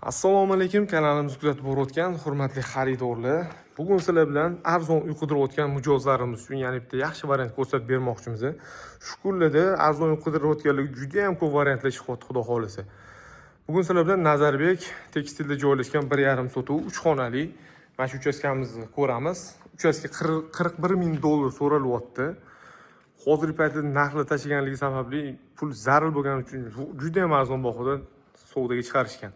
Assalomu alaykum, kanalimizni kuzatib borayotgan hurmatli xaridorlar. Bugun sizlar bilan arzon uy qidirayotgan mijozlarimiz uchun yana bitta yaxshi variant ko'rsatib bermoqchimiz. Shu kunlarda arzon uy qidirayotganlar juda ham ko'p variantlar chiqyapti, xudo xolasa. Bugun sizlar bilan Nazarbek tekstilda joylashgan 1,5 sotuv 3 xonali mana shu uchastkamizni ko'ramiz. Uchastka $41,000 so'ralyapti. Hozirgi paytda narxlar tashiganligi sababli pul zarur bo'lgani uchun juda ham arzon bahoda savdoga chiqarishgan.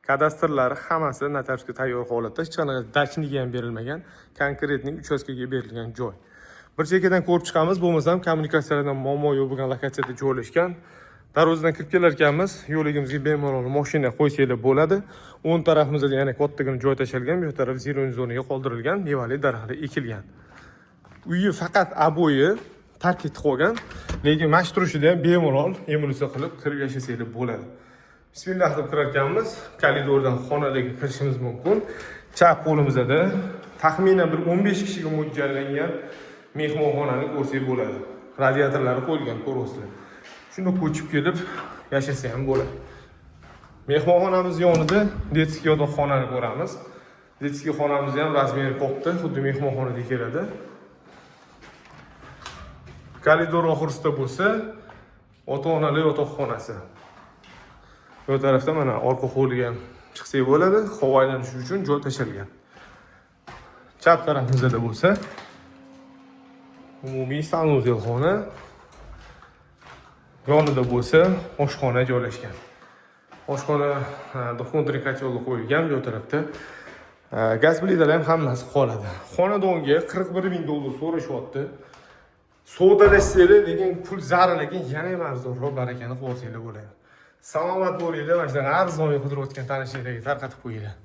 Kadastrlari hammasi notariusga tayyor holatda, hech qanaqa dachniga ham berilmagan, konkretning uchastkaga berilgan joy. Bir chekkadan ko'rib chiqamiz, bo'lmasam kommunikatsiyalardan muammo yo'q bo'lgan lokatsiyada joylashgan. Darvozadan kirib kelar ekanmiz, yo'ligimizga bemalol mashina qo'ysanglar bo'ladi. O'ng tarafimizda yana kattagina joy tashalgan, bu taraf zironing zonaga qoldirilgan, mevali daraxtlar ekilgan. Uyi faqat abo'yi tark etib qolgan, lekin mash turishida ham bemalol emulsiya qilib kirib yashasanglar bo'ladi. Bismillah deb kirar ekanmiz. Koridordan xonalarga kirishimiz mumkin. Chap qo'limizda taxminan bir 15 kishiga mo'ljallangan mehmonxonani ko'rsak bo'ladi. Radiatorlari qo'yilgan, ko'ryapsizlar. Shunda ko'chib kelib yashasa ham bo'ladi. Mehmonxonamiz yonida detskiy yotoqxonani ko'ramiz. Detskiy xonamiz ham razmeri katta, xuddi mehmonxonadek keladi. Koridor oxirisida bo'lsa, ota-onalar yotoqxonasi. Bu tarafda mana orqa hovliga ham chiqsak bo'ladi, havo aylanishi uchun joy tashalgan. Chap tarafimizda bo'lsa, umumiy sanuzel xona, yonida bo'lsa, oshxona joylashgan. Oshxona duxovka kotelni qo'yilgan, bu tarafda gaz plitalar ham hammasi qoladi. Xonadonga $41,000 so'rashyapti. Savdolashsanglar, lekin pul zarur, lekin yana ham arzonroq barakani qilsanglar bo'ladi. Salomat bo'linglar, mana shunaqa arzon qidirayotgan tanishlarga tarqatib qo'yinglar.